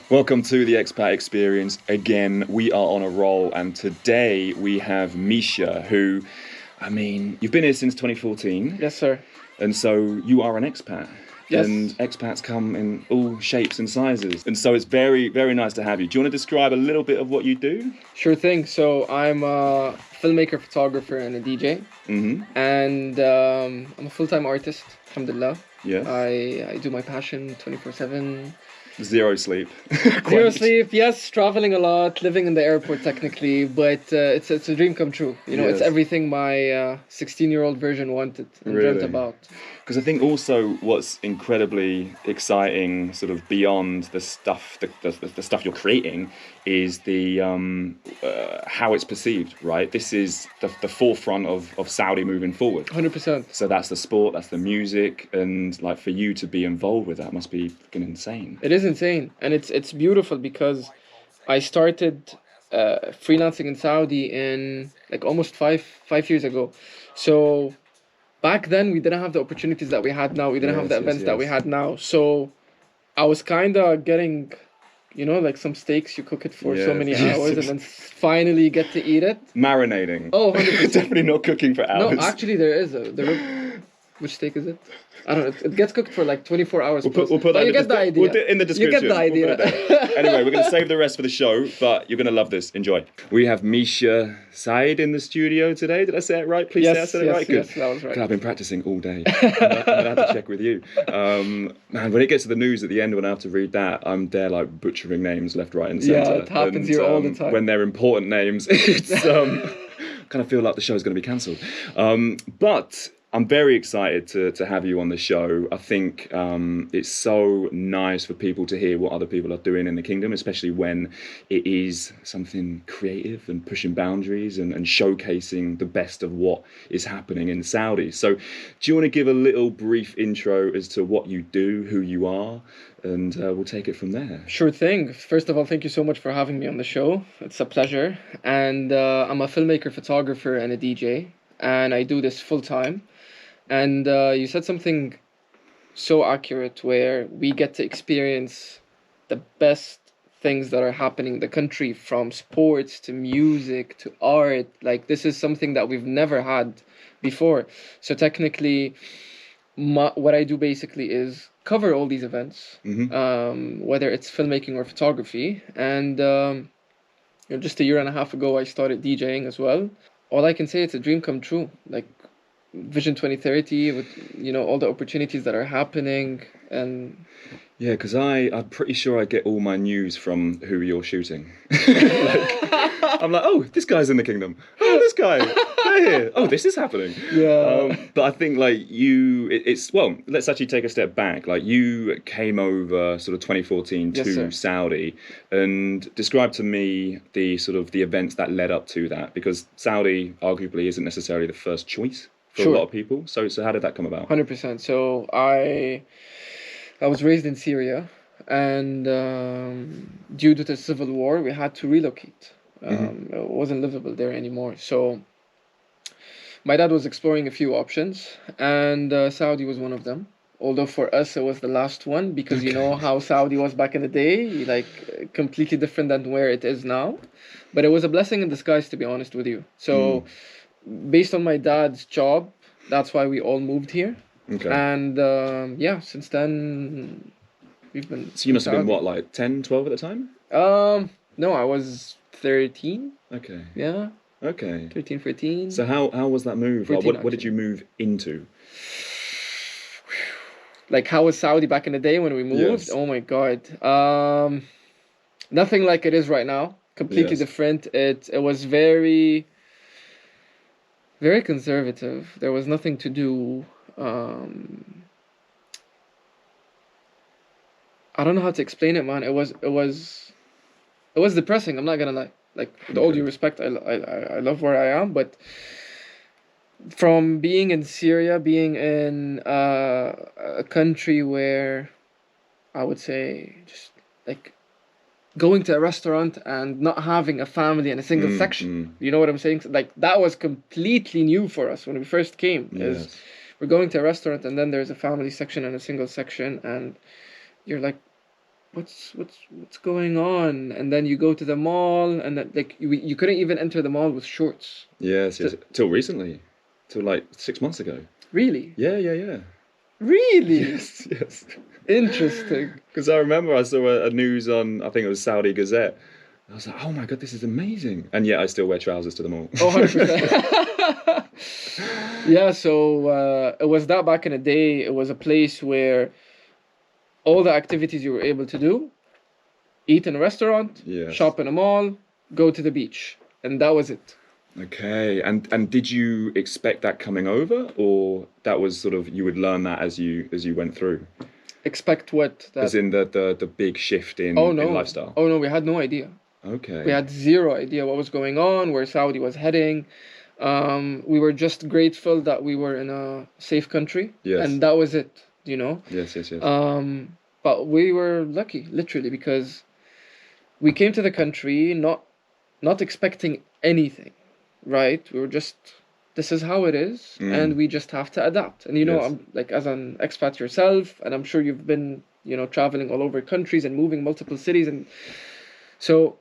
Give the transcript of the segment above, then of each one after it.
Welcome to the Expat Experience. Again, we are on a roll, and today we have Misha, who, you've been here since 2014. Yes, sir. And so you are an expat. Yes. And expats come in all shapes and sizes. And so it's very, very nice to have you. Do you want to describe a little bit of what you do? Sure thing. So I'm a filmmaker, photographer, and a DJ. Mm-hmm. And I'm a full-time artist, alhamdulillah. Yes. I do my passion 24/7. Zero sleep. Zero sleep, yes, traveling a lot, living in the airport technically, but it's a dream come true. You know, It's Yes. everything my 16-year-old version wanted and dreamt about. Because I think also what's incredibly exciting, sort of beyond the stuff, the stuff you're creating, is the how it's perceived. Right, this is the forefront of Saudi moving forward. 100%. So that's the sport, that's the music, and like for you to be involved with that must be fucking insane. It is insane, and it's beautiful because I started freelancing in Saudi in like almost five years ago. So back then we didn't have the opportunities that we had now. We didn't have the events that we had now. So I was kind of getting, like some steaks, you cook it for so many hours and then finally get to eat it. Marinating. Oh, 100%. Definitely not cooking for hours. No, actually there is which steak is it? I don't know. It gets cooked for like 24 hours. We'll put that you get the idea. We'll do it in the description. You get the idea. Anyway, we're going to save the rest for the show, but you're going to love this. Enjoy. We have Misha Saied in the studio today. Did I say it right? Please say I said it right. Good. Yes, that was right. I've been practicing all day. I'm going to have to check with you. Man, when it gets to the news at the end, when I have to read that, I'm there like butchering names left, right, and centre. Yeah, it happens here all the time. When they're important names, it's kind of feel like the show's going to be cancelled. But I'm very excited to have you on the show. I think it's so nice for people to hear what other people are doing in the kingdom, especially when it is something creative and pushing boundaries and showcasing the best of what is happening in Saudi. So do you want to give a little brief intro as to what you do, who you are, and we'll take it from there. Sure thing. First of all, thank you so much for having me on the show. It's a pleasure. And I'm a filmmaker, photographer, and a DJ. And I do this full time. And you said something so accurate where we get to experience the best things that are happening in the country, from sports to music to art. Like, this is something that we've never had before. So technically, what I do basically is cover all these events, whether it's filmmaking or photography. And just a year and a half ago, I started DJing as well. All I can say, it's a dream come true. Like, Vision 2030 with all the opportunities that are happening. And yeah, because I'm pretty sure I get all my news from who you're shooting. I'm like, oh, this guy's in the kingdom. Oh, this guy, they're here. Oh, this is happening. Yeah. But I think like let's actually take a step back. Like, you came over sort of 2014 to Saudi, and describe to me the events that led up to that, because Saudi arguably isn't necessarily the first choice for a lot of people. So how did that come about? 100%. So I was raised in Syria, and due to the civil war, we had to relocate. It wasn't livable there anymore. So my dad was exploring a few options, and Saudi was one of them. Although for us, it was the last one, because you know how Saudi was back in the day, like completely different than where it is now. But it was a blessing in disguise, to be honest with you. So based on my dad's job, that's why we all moved here. Okay. And since then we've been. So you must have been what, like 10, 12 at the time? No, I was 13. Okay. Yeah. Okay. 13, 14. So how was that move? 14, what did you move into? Like, how was Saudi back in the day when we moved? Yes. Oh my God. Nothing like it is right now. Completely different. It was very, very conservative. There was nothing to do. I don't know how to explain it, man. It was depressing. I'm not gonna lie. Like, with all due respect, I love where I am, but from being in Syria, being in a country where I would say just like going to a restaurant and not having a family in a single section. You know what I'm saying? Like, that was completely new for us when we first came. Is we're going to a restaurant and then there's a family section and a single section, and you're like, what's going on? And then you go to the mall, and then, like you couldn't even enter the mall with shorts. Yes, yes. Till recently, till like 6 months ago. Really? Yeah, yeah, yeah. Really? Yes, yes. Interesting. Because I remember I saw a news on, I think it was Saudi Gazette. I was like, oh my God, this is amazing. And yet I still wear trousers to the mall. Oh, 100%. Yeah, so it was that back in the day. It was a place where all the activities you were able to do, eat in a restaurant, Yes. shop in a mall, go to the beach. And that was it. Okay, and did you expect that coming over, or that was sort of you would learn that as you went through? Expect what? As in the big shift in, Oh no. in lifestyle? Oh no, we had no idea. Okay. We had zero idea what was going on, where Saudi was heading. We were just grateful that we were in a safe country. Yes. And that was it, you know? Yes, yes, yes. But we were lucky, literally, because we came to the country not expecting anything, right? We were just, this is how it is, and we just have to adapt. And you know, Yes. I'm like, as an expat yourself, and I'm sure you've been, you know, traveling all over countries and moving multiple cities, and so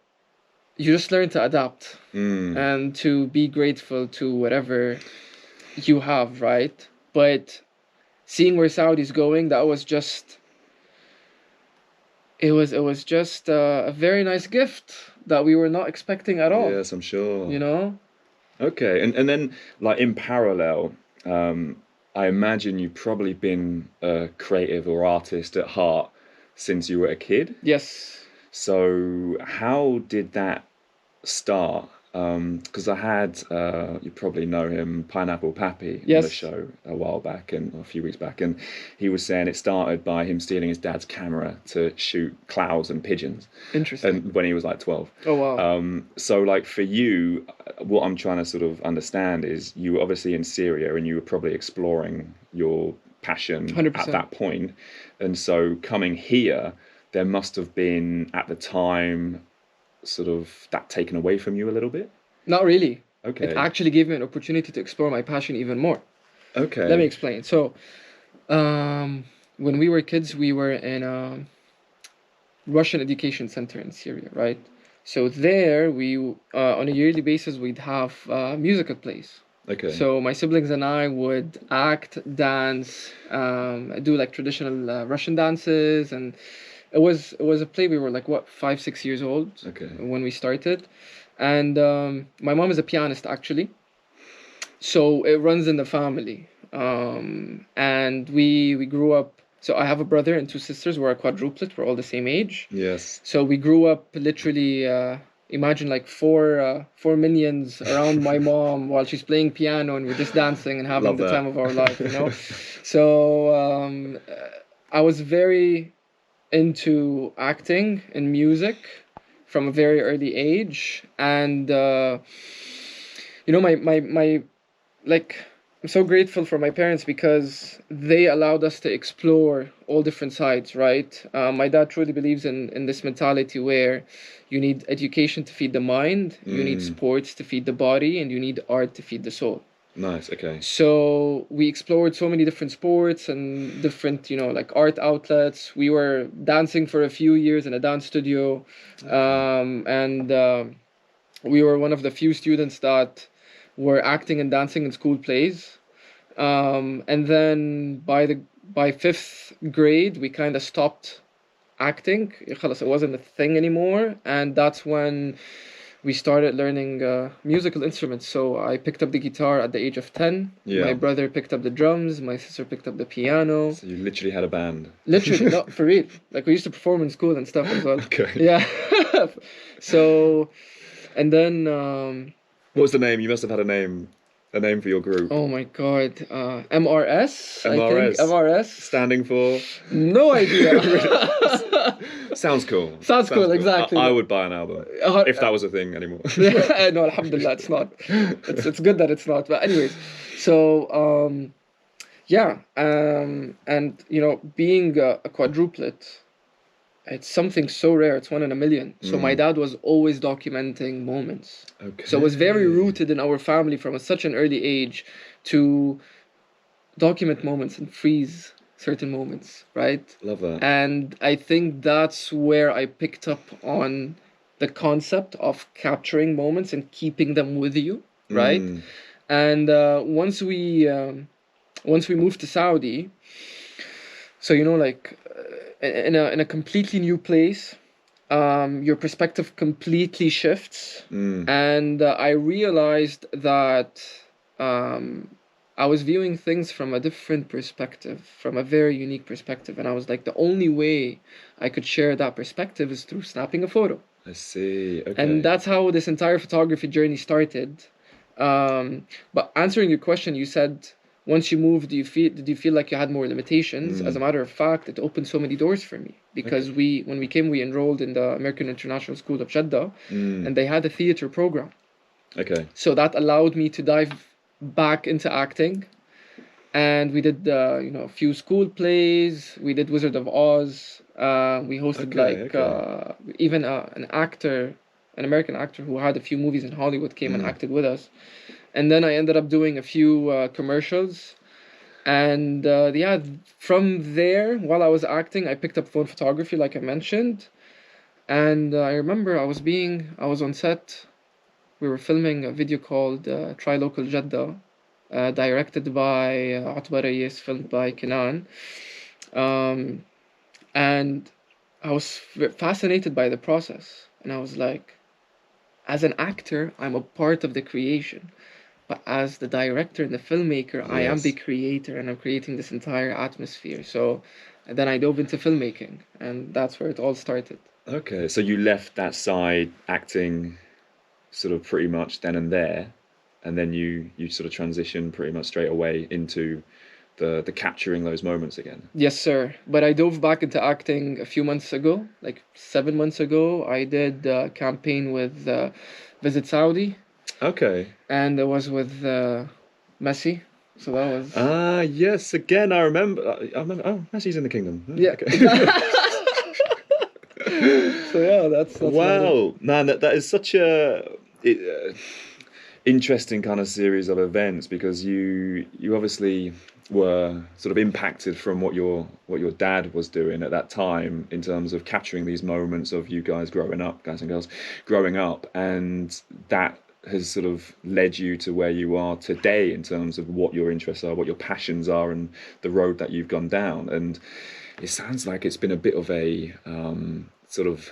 you just learn to adapt and to be grateful to whatever you have, right? But seeing where Saudi's going, that was just, it was just a very nice gift that we were not expecting at all. Yes, I'm sure. You know? Okay, and then like in parallel, I imagine you've probably been a creative or artist at heart since you were a kid. Yes. So how did that start? Because I had, you probably know him, Pineapple Pappy, on the Yes. show a while back and a few weeks back, and he was saying it started by him stealing his dad's camera to shoot clouds and pigeons, Interesting. and when he was like 12. Oh wow. So like for you, what I'm trying to sort of understand is you were obviously in Syria and you were probably exploring your passion 100%. at that point, and so coming here, there must have been at the time sort of that taken away from you a little bit. Not really. Okay. It actually gave me an opportunity to explore my passion even more. Okay. Let me explain. So, when we were kids, we were in a Russian education center in Syria, right? So there, we on a yearly basis, we'd have musical plays. Okay. So my siblings and I would act, dance, do like traditional Russian dances, and it was a play. We were like what, 5, 6 years old Okay. when we started, and my mom is a pianist actually, so it runs in the family. And we grew up. So I have a brother and two sisters. We're a quadruplet. We're all the same age. Yes. So we grew up literally. Imagine like four minions around my mom while she's playing piano, and we're just dancing and having Love the that. time of our life, you know. So I was very into acting and music from a very early age, and you know, my like, I'm so grateful for my parents because they allowed us to explore all different sides, right? My dad truly believes in this mentality where you need education to feed the mind, you need sports to feed the body, and you need art to feed the soul. Nice. Okay. So we explored so many different sports and different, you know, like art outlets. We were dancing for a few years in a dance studio, and we were one of the few students that were acting and dancing in school plays. And then by fifth grade, we kind of stopped acting. خلاص, it wasn't a thing anymore, and that's when we started learning musical instruments. So I picked up the guitar at the age of 10. Yeah. My brother picked up the drums. My sister picked up the piano. So you literally had a band. Literally, not for real. Like we used to perform in school and stuff as well. Okay. Yeah. So, and then What was the name? You must have had a name for your group. oh my god, MRS. I MRS. think MRS. Standing for. No idea. Sounds cool. Sounds cool, exactly. I would buy an album if that was a thing anymore. No, alhamdulillah, it's not. It's good that it's not. But anyways, so yeah, and you know, being a quadruplet, it's something so rare. It's one in a million. So my dad was always documenting moments. Okay. So it was very rooted in our family from such an early age to document moments and freeze certain moments, right? Love that. And I think that's where I picked up on the concept of capturing moments and keeping them with you, right? Mm. And once we moved to Saudi, so like in a completely new place, your perspective completely shifts, Mm. and I realized that um, I was viewing things from a different perspective, from a very unique perspective, and I was like, the only way I could share that perspective is through snapping a photo. I see. Okay. And that's how this entire photography journey started. But answering your question, you said once you moved, did you feel like you had more limitations? As a matter of fact, it opened so many doors for me because when we came, we enrolled in the American International School of Jeddah, and they had a theater program. Okay. So that allowed me to dive back into acting, and we did a few school plays. We did Wizard of Oz. We hosted even an American actor who had a few movies in Hollywood came and acted with us. And then I ended up doing a few commercials. And from there, while I was acting, I picked up phone photography, like I mentioned. And I remember I was on set. We were filming a video called Try Local Jeddah, directed by Atba Reyes, filmed by Kenan. And I was fascinated by the process. And I was like, as an actor, I'm a part of the creation. But as the director and the filmmaker, I am the creator, and I'm creating this entire atmosphere. So then I dove into filmmaking, and that's where it all started. Okay, so you left that side acting sort of pretty much then and there, and then you sort of transitioned pretty much straight away into the capturing those moments again. Yes, sir. But I dove back into acting a few months ago, like 7 months ago. I did a campaign with Visit Saudi. Okay. And it was with Messi. So that was... yes, again, I remember. Oh, Messi's in the kingdom. Yeah. Okay. So yeah, that's wow, man, that is such a interesting kind of series of events, because you obviously were sort of impacted from what your dad was doing at that time in terms of capturing these moments of you guys growing up, guys and girls growing up, and that has sort of led you to where you are today in terms of what your interests are, what your passions are, and the road that you've gone down. And it sounds like it's been a bit of a sort of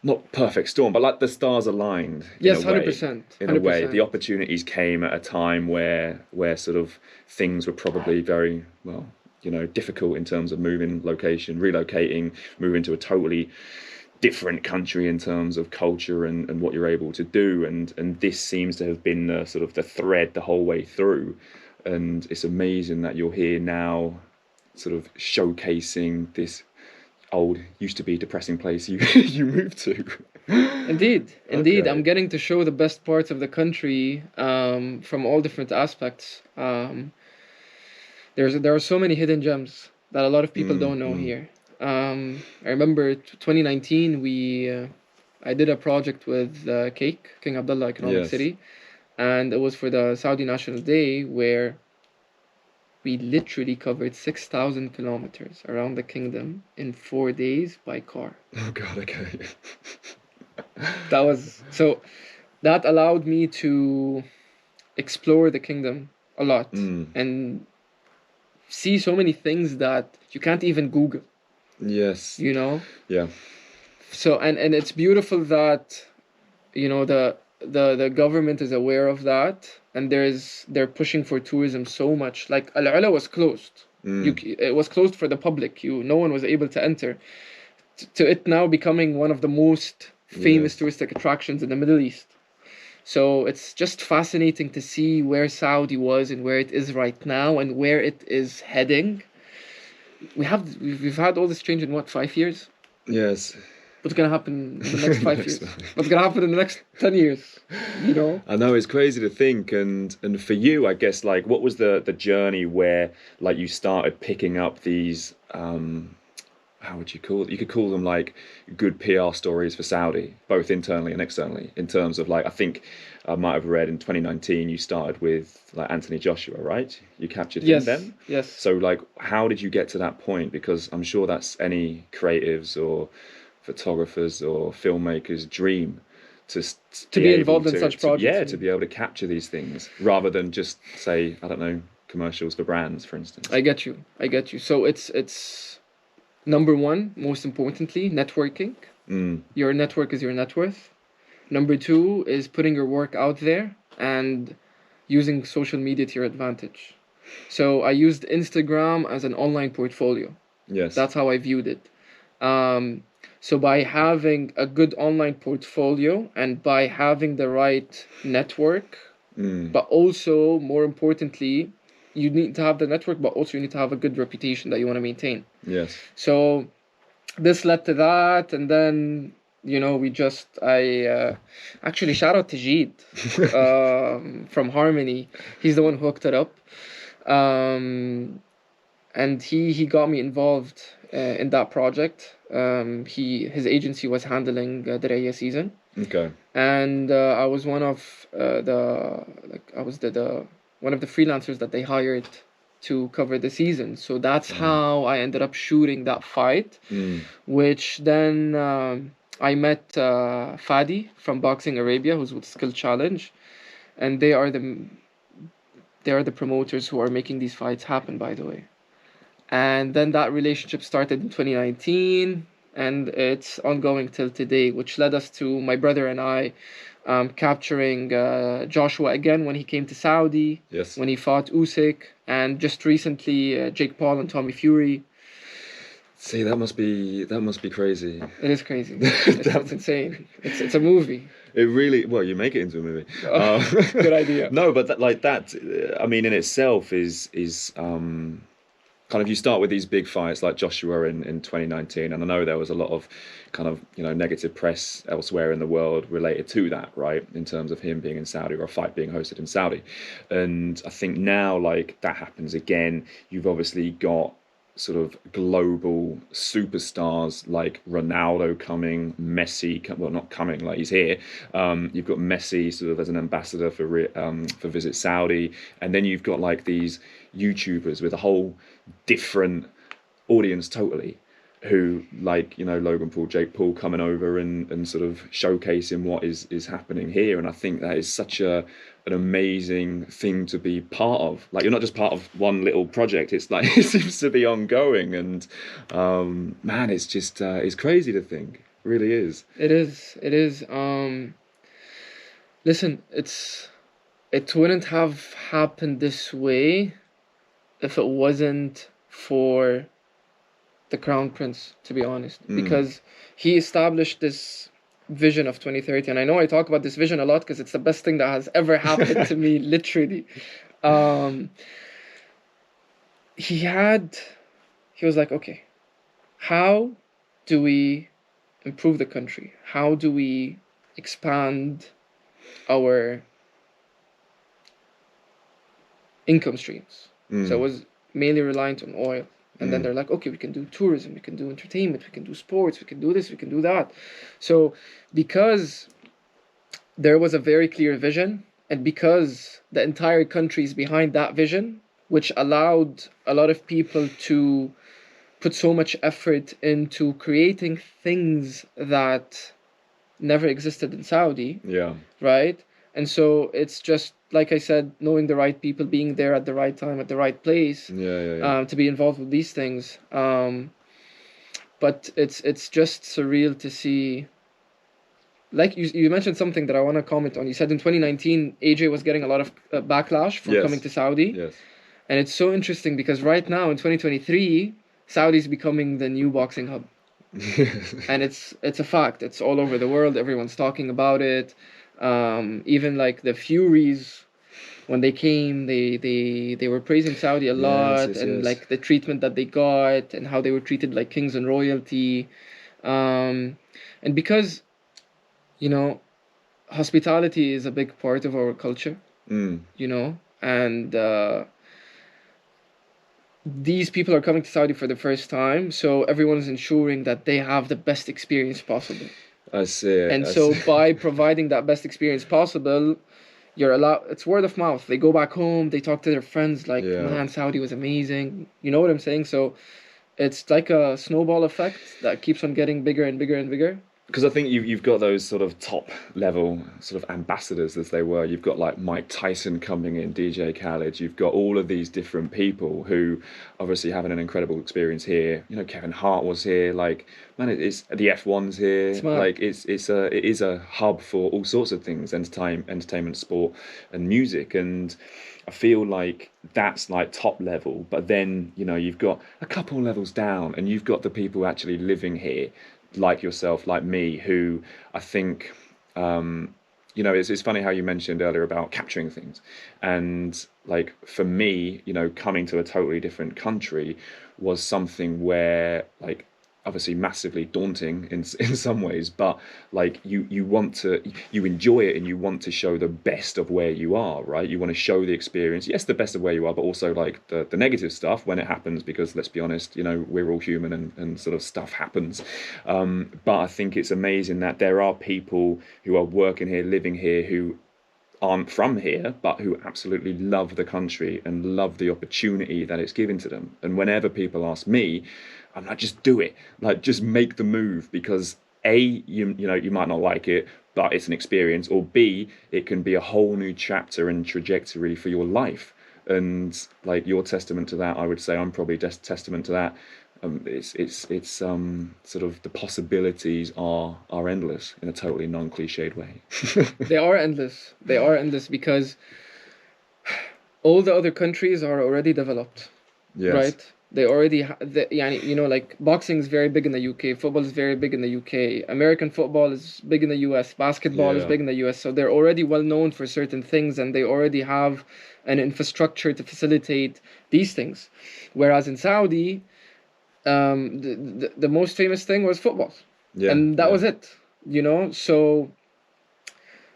not perfect storm, but like the stars aligned. Yes, 100%. In a way, the opportunities came at a time where sort of things were probably very difficult in terms of moving location, relocating, moving to a totally different country in terms of culture and what you're able to do, and this seems to have been the sort of the thread the whole way through. And it's amazing that you're here now, sort of showcasing this old, used to be depressing place you moved to. Indeed. Okay. I'm getting to show the best parts of the country from all different aspects. There are so many hidden gems that a lot of people don't know here. I remember 2019 I did a project with King Abdullah Economic City, and it was for the Saudi National Day, where we literally covered 6,000 kilometers around the kingdom in 4 days by car. Oh God, okay. That allowed me to explore the kingdom a lot and see so many things that you can't even Google. Yes. Yeah. So and it's beautiful that the government is aware of that, and they're pushing for tourism so much. Like Al-Ula was closed. It was closed for the public. No one was able to enter. To it now becoming one of the most famous touristic attractions in the Middle East. So it's just fascinating to see where Saudi was and where it is right now and where it is heading. We've had all this change in 5 years? Yes. What's gonna happen in the next 5 years? What's gonna happen in the next 10 years? I know, it's crazy to think, and for you, I guess, like, what was the journey where, like, you started picking up these how would you call it? You could call them like good PR stories for Saudi, both internally and externally. In terms of like, I think I might have read in 2019 you started with like Anthony Joshua, right? You captured him Yes, then. yes. So like, how did you get to that point? Because I'm sure that's any creatives or photographers or filmmakers' dream To be be able involved in such projects. yeah, to be able to capture these things rather than just say, I don't know, commercials for brands, for instance. I get you. I get you. So it's number one, most importantly, networking. Your network is your net worth. Number two is putting your work out there and using social media to your advantage. So I used Instagram as an online portfolio. Yes. That's how I viewed it. Um, so by having a good online portfolio and by having the right network, but also more importantly, you need to have the network, but also you need to have a good reputation that you want to maintain. Yes. So this led to that, and then I actually shout out to Jeed from Harmony. He's the one who hooked it up. And he got me involved in that project. His agency was handling the Raya season, Okay. and I was one of the one of the freelancers that they hired to cover the season. So that's how I ended up shooting that fight, which then I met Fadi from Boxing Arabia, who's with Skill Challenge, and they are the promoters who are making these fights happen, by the way. And then that relationship started in 2019, and it's ongoing till today, which led us to my brother and I capturing Joshua again when he came to Saudi, Yes. when he fought Usyk, and just recently Jake Paul and Tommy Fury. See, that must be crazy. It is crazy. It's insane. It's a movie. It really, well, you make it into a movie. Good idea. No, but I mean, in itself is kind of, you start with these big fights like Joshua in 2019, and I know there was a lot of kind of, negative press elsewhere in the world related to that, right, in terms of him being in Saudi or a fight being hosted in Saudi. And I think now, like, that happens again. You've obviously got sort of global superstars like Ronaldo coming, Messi, well, not coming, like he's here. You've got Messi sort of as an ambassador for Visit Saudi, and then you've got like these YouTubers with a whole different audience totally, who, like, Logan Paul, Jake Paul coming over and sort of showcasing what is happening here. And I think that is such an amazing thing to be part of. Like, you're not just part of one little project, it's like it seems to be ongoing, and man, it's just it's crazy to think. It really is. It is. Listen, it wouldn't have happened this way if it wasn't for the Crown Prince, to be honest, because he established this vision of 2030, and I know I talk about this vision a lot because it's the best thing that has ever happened to me, literally. He was like, okay, how do we improve the country? How do we expand our income streams? So it was mainly reliant on oil. And then they're like, okay, we can do tourism, we can do entertainment, we can do sports, we can do this, we can do that. So because there was a very clear vision, and because the entire country is behind that vision, which allowed a lot of people to put so much effort into creating things that never existed in Saudi. Yeah. Right? And so it's just, like I said, knowing the right people, being there at the right time, at the right place, Yeah. to be involved with these things. But it's just surreal to see. Like you mentioned something that I want to comment on. You said in 2019, AJ was getting a lot of backlash for coming to Saudi. Yes. And it's so interesting because right now in 2023, Saudi's becoming the new boxing hub. And it's a fact. It's all over the world. Everyone's talking about it. Even like the Furies, when they came, they were praising Saudi a lot, and like the treatment that they got and how they were treated like kings and royalty. And because, hospitality is a big part of our culture, and these people are coming to Saudi for the first time, so everyone is ensuring that they have the best experience possible. I see it. And so by providing that best experience possible, you're allowed, it's word of mouth. They go back home, they talk to their friends like, Yeah. man, Saudi was amazing. You know what I'm saying? So it's like a snowball effect that keeps on getting bigger and bigger and bigger. Because I think you've got those sort of top level sort of ambassadors as they were. You've got like Mike Tyson coming in, DJ Khaled. You've got all of these different people who obviously having an incredible experience here. You know, Kevin Hart was here. Like, man, it's the F1's here. Smart. Like, it is a hub for all sorts of things: entertainment, sport, and music. And I feel like that's like top level. But then you've got a couple levels down, and you've got the people actually living here, like yourself, like me, who I think, it's funny how you mentioned earlier about capturing things. And like for me, coming to a totally different country was something where like obviously massively daunting in some ways, but like you enjoy it and you want to show the best of where you are, right? You want to show the experience, yes, the best of where you are, but also like the negative stuff when it happens, because let's be honest, we're all human, and sort of stuff happens. But I think it's amazing that there are people who are working here, living here, who aren't from here, but who absolutely love the country and love the opportunity that it's given to them. And whenever people ask me, I'm like, just do it. Like, just make the move, because A, you might not like it, but it's an experience, or B, it can be a whole new chapter and trajectory for your life. And like, you're testament to that. I would say I'm probably just testament to that. It's sort of the possibilities are endless in a totally non-cliched way. They are endless. They are endless because all the other countries are already developed, Yes. right? They already, like boxing is very big in the UK, football is very big in the UK, American football is big in the US, basketball is Yeah. big in the US. So they're already well known for certain things, and they already have an infrastructure to facilitate these things. Whereas in Saudi, the most famous thing was football, Yeah, and that yeah. was it. So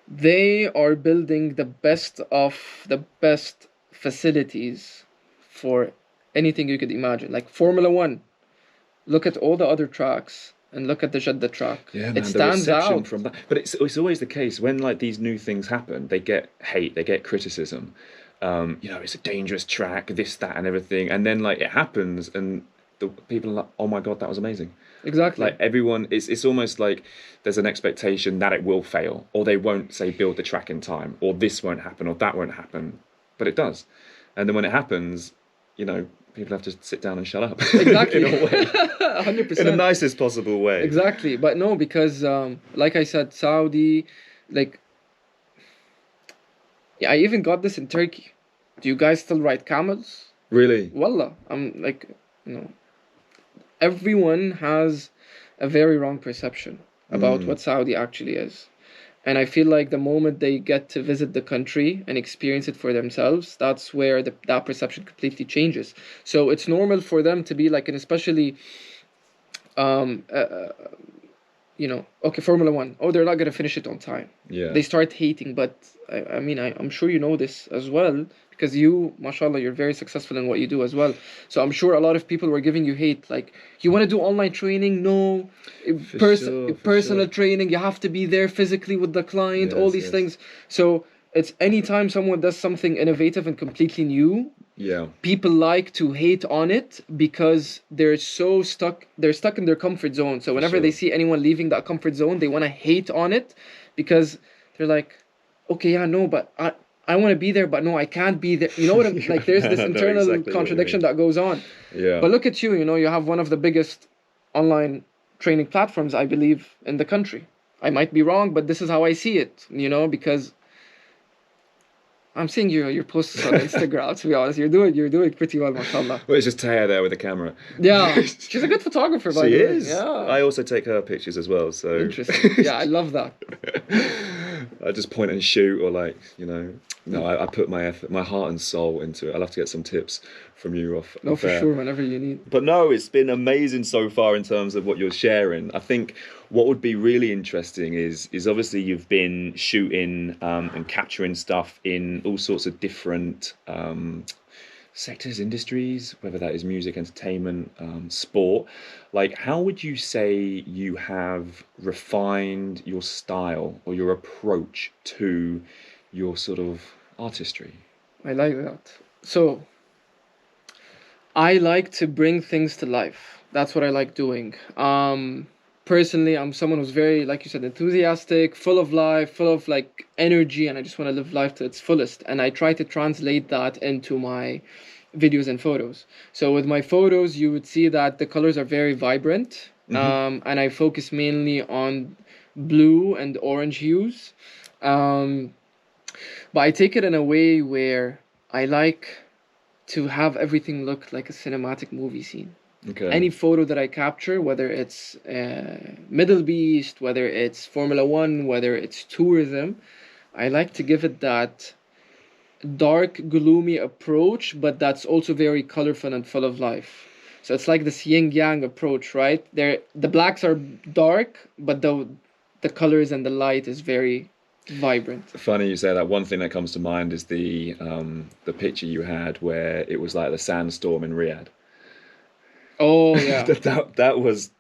they are building the best of the best facilities for anything you could imagine. Like Formula One, look at all the other tracks and look at the Jeddah track. Yeah, man, It the stands reception out. from that. But it's always the case when like these new things happen, they get hate, they get criticism. It's a dangerous track, this, that, and everything. And then like it happens, and the people are like, oh my God, that was amazing. Exactly. Like everyone, it's almost like there's an expectation that it will fail, or they won't say build the track in time, or this won't happen, or that won't happen, but it does. And then when it happens, people have to sit down and shut up. Exactly. In a way, 100%. in the nicest possible way. Exactly. But no, because like I said, Saudi, like, yeah, I even got this in Turkey. Do you guys still ride camels? Really? Wallah, I'm like, everyone has a very wrong perception about what Saudi actually is. And I feel like the moment they get to visit the country and experience it for themselves, that's where that perception completely changes. So it's normal for them to be like, and especially, okay, Formula One. Oh, they're not going to finish it on time. Yeah. They start hating. But I'm sure you know this as well, because you, mashallah, you're very successful in what you do as well. So I'm sure a lot of people were giving you hate. Like, you want to do online training? No. For Personal sure. training, you have to be there physically with the client, all Yes, these yes. things. So it's anytime someone does something innovative and completely new, Yeah. people like to hate on it because they're stuck in their comfort zone. So whenever they sure. see anyone leaving that comfort zone, they want to hate on it because they're like, okay, yeah, no, but I want to be there, but no, I can't be there. You know what I'm like? There's this I know internal exactly what you contradiction mean. that goes on. Yeah. But look at you, you have one of the biggest online training platforms, I believe, in the country. I might be wrong, but this is how I see it, because I'm seeing your posts on Instagram, to be honest. You're doing pretty well, mashallah. Well, it's just Taya there with the camera. Yeah. She's a good photographer, by She the way. is. Yeah. I also take her pictures as well, so Interesting. Yeah, I love that. I just point and shoot, or like, no, I put my effort, my heart and soul into it. I'll have to get some tips from you off. No, for there. sure, whenever you need. But no, it's been amazing so far in terms of what you're sharing. I think what would be really interesting is obviously you've been shooting and capturing stuff in all sorts of different sectors, industries, whether that is music, entertainment, sport. Like, how would you say you have refined your style or your approach to your sort of artistry? I like that. So I like to bring things to life. That's what I like doing. Personally, I'm someone who's very, like you said, enthusiastic, full of life, full of like energy, and I just want to live life to its fullest. And I try to translate that into my videos and photos. So with my photos, you would see that the colors are very vibrant, and I focus mainly on blue and orange hues. Um, but I take it in a way where I like to have everything look like a cinematic movie scene. Okay. Any photo that I capture, whether it's Middle East, whether it's Formula One, whether it's tourism, I like to give it that dark, gloomy approach, but that's also very colorful and full of life. So it's like this yin yang approach, right? The blacks are dark, but the colors and the light is very vibrant. Funny you say that. One thing that comes to mind is the picture you had where it was like the sandstorm in Riyadh. Oh yeah. That was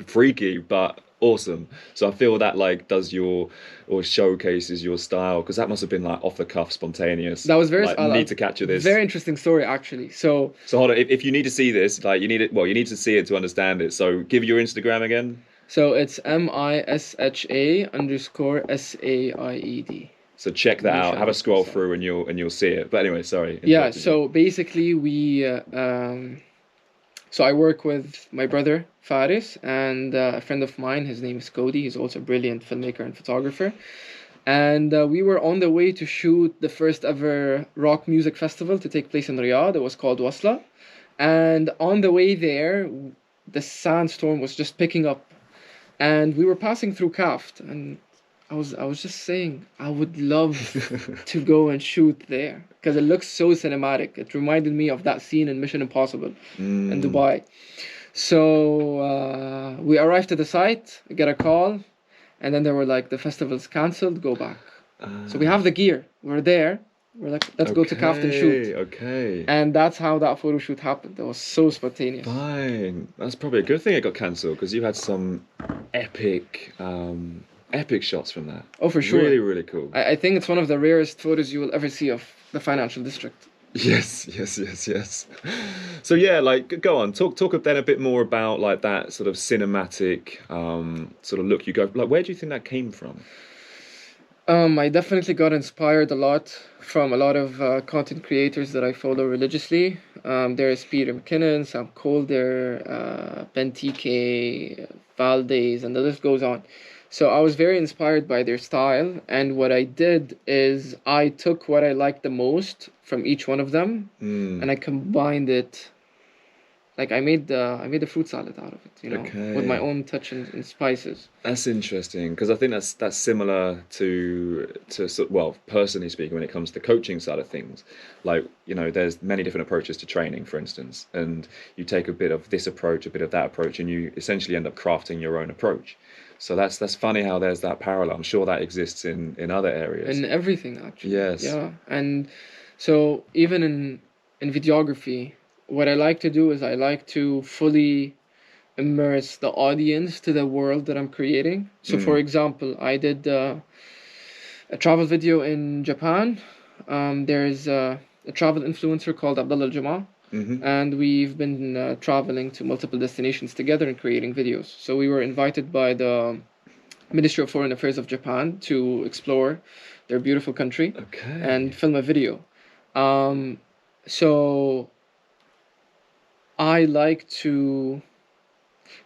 freaky but awesome. So I feel that like does your or showcases your style because that must have been like off the cuff, spontaneous. That was very like need to capture this. very interesting story actually. So hold on, if you need to see this, like you need it. Well, you need to see it to understand it. So give your Instagram again. so it's MISHA_SAIED. So check that out. Misha Have a scroll Artistry. through and you'll see it. But anyway, sorry. Yeah, interrupted you. so basically so I work with my brother Faris and a friend of mine. His name is Cody. He's also a brilliant filmmaker and photographer. And we were on the way to shoot the first ever rock music festival to take place in Riyadh. It was called Wasla. And on the way there, the sandstorm was just picking up. And we were passing through Kaft. And I was just saying, I would love to go and shoot there because it looks so cinematic. It reminded me of that scene in Mission Impossible in Dubai. So we arrived at the site, get a call, and then they were like, the festival's cancelled, go back. So we have the gear, we're there. We're like, let's go to Kaft and shoot. Okay. And that's how that photo shoot happened. It was so spontaneous. Fine. That's probably a good thing it got cancelled because you had some epic epic shots from that. Oh, for sure. Really, really cool. I think it's one of the rarest photos you will ever see of the financial district. Yes. So yeah, like go on, talk then a bit more about like that sort of cinematic sort of look you go. Like, where do you think that came from? I definitely got inspired a lot from a lot of content creators that I follow religiously. There is Peter McKinnon, Sam Colder, Ben TK, Valdez, and the list goes on. So I was very inspired by their style, and what I did is I took what I liked the most from each one of them, and I combined it. Like I made the fruit salad out of it, you know, with my own touch and spices. That's interesting because I think that's similar to well, personally speaking, when it comes to the coaching side of things. Like, you know, there's many different approaches to training, for instance, and you take a bit of this approach, a bit of that approach, and you essentially end up crafting your own approach. So that's funny how there's that parallel. I'm sure that exists in other areas. In everything, actually. Yes. Yeah, and so even in videography, what I like to do is I like to fully immerse the audience to the world that I'm creating. So, for example, I did a travel video in Japan. There's a travel influencer called Abdullah Al-Jama. And we've been traveling to multiple destinations together and creating videos. So we were invited by the Ministry of Foreign Affairs of Japan to explore their beautiful country and film a video. So I like to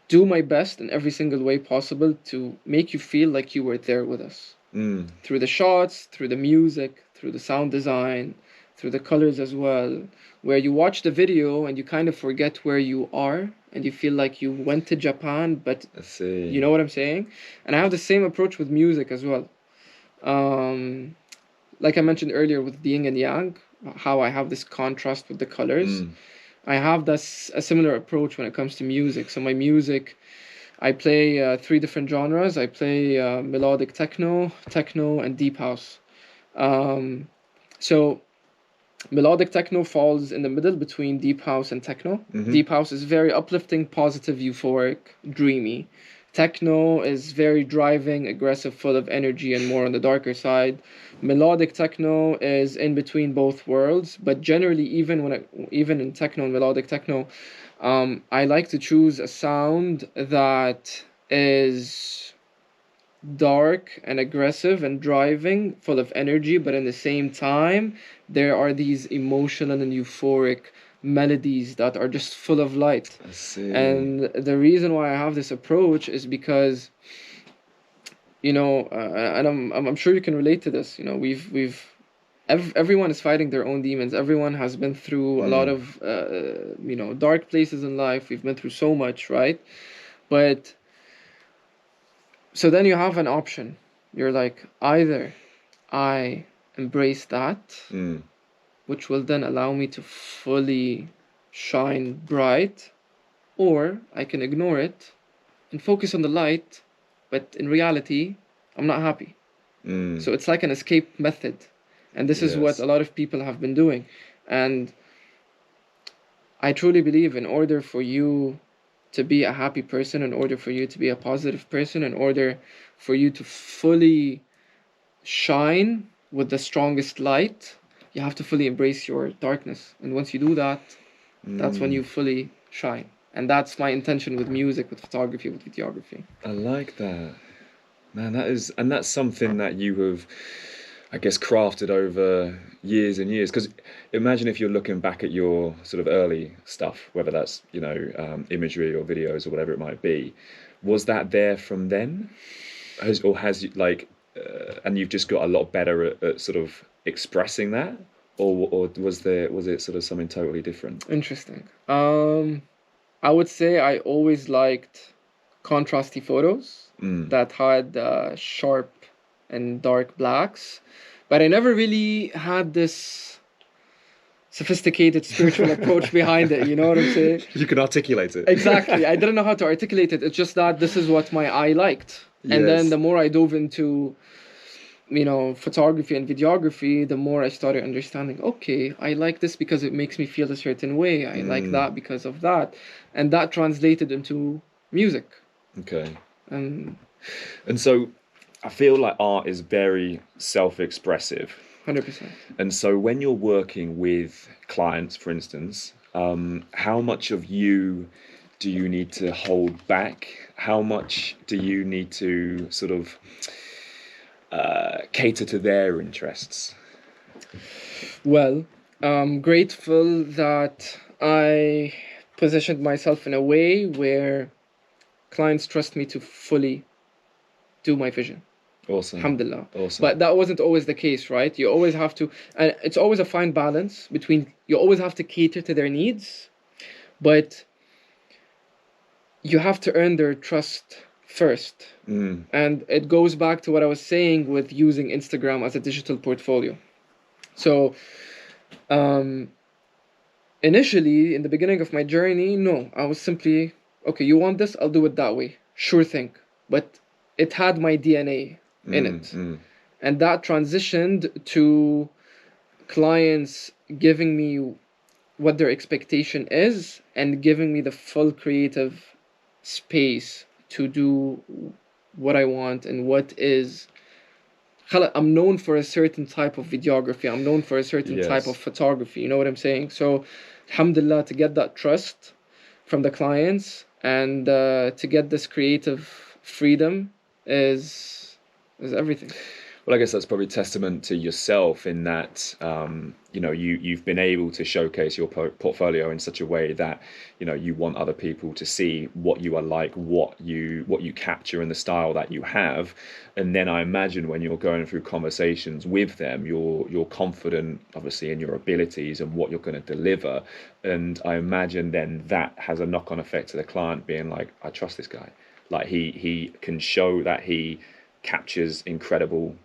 do my best in every single way possible to make you feel like you were there with us. Through the shots, through the music, through the sound design, through the colors as well, where you watch the video and you kind of forget where you are and you feel like you went to Japan, but you know what I'm saying? And I have the same approach with music as well. Like I mentioned earlier with the yin and yang, how I have this contrast with the colors. I have a similar approach when it comes to music. So my music, I play 3 different genres. I play melodic techno, and deep house. So Melodic techno falls in the middle between deep house and techno. Deep house is very uplifting, positive, euphoric, dreamy. Techno is very driving, aggressive, full of energy, and more on the darker side. Melodic techno is in between both worlds, but generally, even in techno and melodic techno, I like to choose a sound that is dark and aggressive and driving, full of energy, but in the same time, there are these emotional and euphoric melodies that are just full of light. I see. And the reason why I have this approach is because, and I'm sure you can relate to this. Everyone is fighting their own demons. Everyone has been through a lot of dark places in life. We've been through so much, right? But so then you have an option. You're like, either I embrace that, which will then allow me to fully shine bright, or I can ignore it and focus on the light, but in reality, I'm not happy. So it's like an escape method. And this is what a lot of people have been doing. And I truly believe in order for you to be a happy person, in order for you to be a positive person, in order for you to fully shine with the strongest light, you have to fully embrace your darkness. And once you do that, that's when you fully shine. And that's my intention with music, with photography, with videography. I like that. Man, that's something that you have, I guess, crafted over years and years. Because imagine if you're looking back at your sort of early stuff, whether that's, imagery or videos or whatever it might be, was that there from then? And you've just got a lot better at sort of expressing that? Or was it sort of something totally different? Interesting. I would say I always liked contrasty photos that had sharp and dark blacks, but I never really had this sophisticated spiritual approach behind it. You know what I'm saying? You can articulate it. Exactly. I didn't know how to articulate it. It's just that this is what my eye liked. Yes. And then the more I dove into photography and videography, the more I started understanding, okay, I like this because it makes me feel a certain way. I like that because of that. And that translated into music. Okay. And so I feel like art is very self-expressive. 100%. And so when you're working with clients, for instance, how much of you do you need to hold back? How much do you need to sort of cater to their interests? Well, I'm grateful that I positioned myself in a way where clients trust me to fully do my vision. Awesome. Alhamdulillah. Awesome. But that wasn't always the case, right? You always have to, and it's always a fine balance between, you always have to cater to their needs, but you have to earn their trust first. And it goes back to what I was saying with using Instagram as a digital portfolio. So initially, in the beginning of my journey, no, I was simply, okay, you want this, I'll do it that way. Sure thing. But it had my DNA in it. And that transitioned to clients giving me what their expectation is and giving me the full creative space to do what I want and what is. I'm known for a certain type of videography. I'm known for a certain type of photography. You know what I'm saying? So, alhamdulillah, to get that trust from the clients and to get this creative freedom is everything. Well, I guess that's probably testament to yourself in that, you've been able to showcase your portfolio in such a way that, you want other people to see what you are like, what you capture and the style that you have. And then I imagine when you're going through conversations with them, you're confident, obviously, in your abilities and what you're going to deliver. And I imagine then that has a knock-on effect to the client being like, I trust this guy. Like he can show that he captures incredible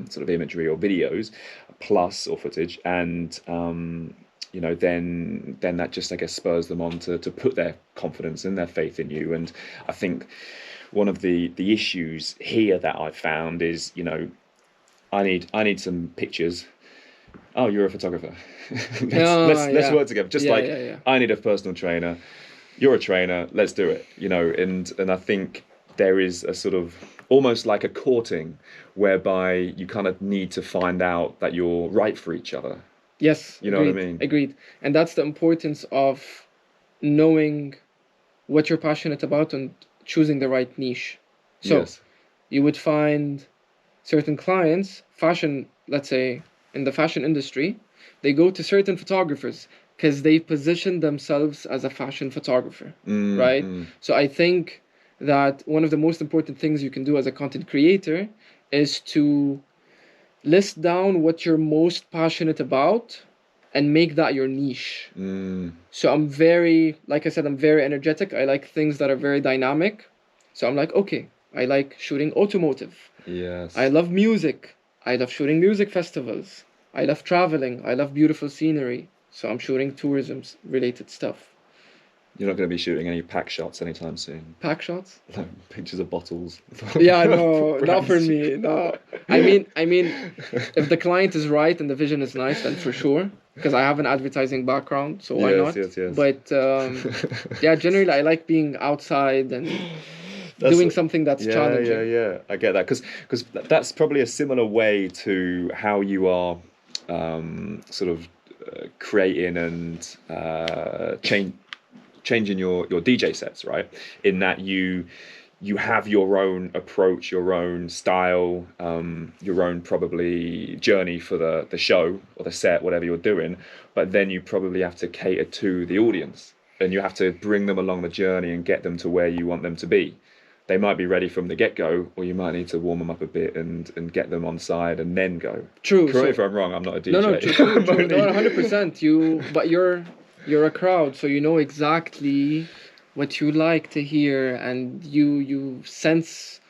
sort of imagery or videos or footage, and then that just, I guess, spurs them on to put their confidence and their faith in you. And I think one of the issues here that I found is, I need some pictures, Oh, you're a photographer. Ah, Let's yeah. work together. Just Yeah, like yeah, yeah. I need a personal trainer, you're a trainer. Let's do it. You know, and I think there is a sort of almost like a courting, whereby you kind of need to find out that you're right for each other. Yes, You know what I agreed, mean? agreed. And that's the importance of knowing what you're passionate about and choosing the right niche. So Yes. you would find certain clients, fashion, let's say in the fashion industry, they go to certain photographers because they position themselves as a fashion photographer, Mm, right? mm. So I think that one of the most important things you can do as a content creator is to list down what you're most passionate about and make that your niche. Mm. So I'm very, like I said, I'm very energetic. I like things that are very dynamic. So I'm like, okay, I like shooting automotive. I Yes. love music. I love shooting music festivals. I love traveling. I love beautiful scenery. So I'm shooting tourism related stuff. You're not going to be shooting any pack shots anytime soon. Pack shots? Like pictures of bottles. Yeah, no, not for Brands. me. No. I mean, if the client is right and the vision is nice, then for sure. Because I have an advertising background, so why Yes, not? yes, yes. But yeah, generally I like being outside and That's doing something that's yeah, yeah, challenging. yeah. I get that because that's probably a similar way to how you are sort of creating and changing your DJ sets, right? In that you have your own approach, your own style, your own probably journey for the show or the set, whatever you're doing. But then you probably have to cater to the audience, and you have to bring them along the journey and get them to where you want them to be. They might be ready from the get go, or you might need to warm them up a bit and get them on side and then go. True. Correct me So if I'm wrong. I'm not a no, no, DJ. true, I'm true. No, only- 100%. But you're a crowd, so you know exactly what you like to hear, and you sense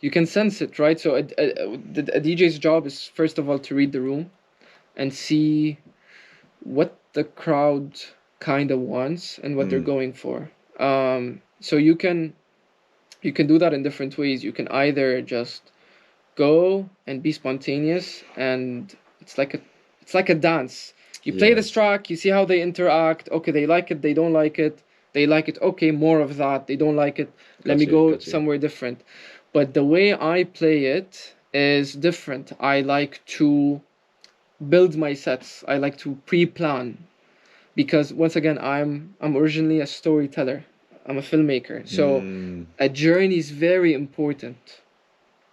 you can sense it, right? So a DJ's job is first of all to read the room and see what the crowd kind of wants and what they're Mm, going for. So you can do that in different ways. You can either just go and be spontaneous, and it's like a dance. You play this yes. track, you see how they interact. Okay, they like it, they don't like it. They like it, okay, more of that. They don't like it, let me Got you. go Got you. somewhere different. But the way I play it is different. I like to build my sets. I like to pre-plan because once again, I'm originally a storyteller. I'm a filmmaker. So Mm, a journey is very important,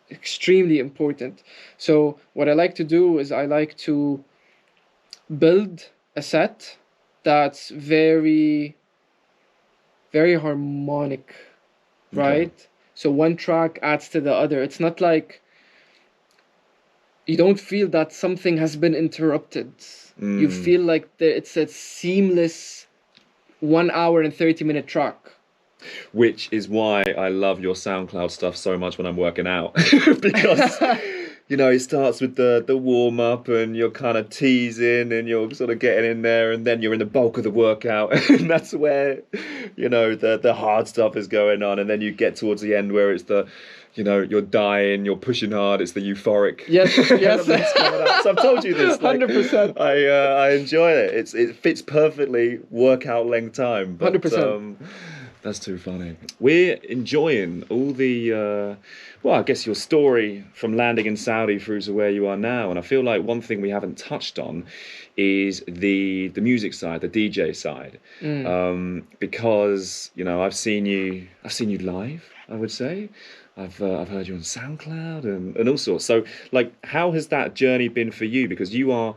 extremely important. So what I like to do is I like to build a set that's very, very harmonic, okay. right? So one track adds to the other. It's not like you don't feel that something has been interrupted. You Mm. feel like it's a seamless 1 hour and 30-minute track. Which is why I love your SoundCloud stuff so much when I'm working out. Because you know, it starts with the warm up and you're kind of teasing and you're sort of getting in there, and then you're in the bulk of the workout and that's where, you know, the hard stuff is going on, and then you get towards the end where it's the, you know, you're dying, you're pushing hard, it's the euphoric Yes, yes. elements coming out. So I've told you this, like, 100%. I enjoy it. It fits perfectly workout length time, but 100%. that's too funny. We're enjoying all the, well, I guess your story from landing in Saudi through to where you are now. And I feel like one thing we haven't touched on is the music side, the DJ side, because you know I've seen you live. I would say. I've heard you on SoundCloud and all sorts. So like, how has that journey been for you? Because you're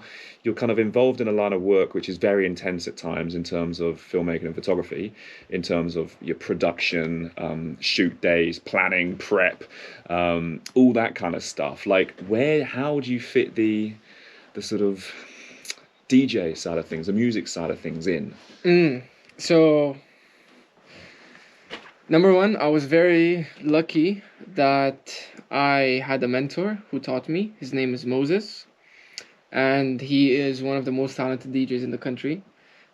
kind of involved in a line of work which is very intense at times in terms of filmmaking and photography, in terms of your production, shoot days, planning, prep, all that kind of stuff. Like, how do you fit the sort of DJ side of things, the music side of things in? So number one, I was very lucky that I had a mentor who taught me. His name is Moses, and he is one of the most talented DJs in the country.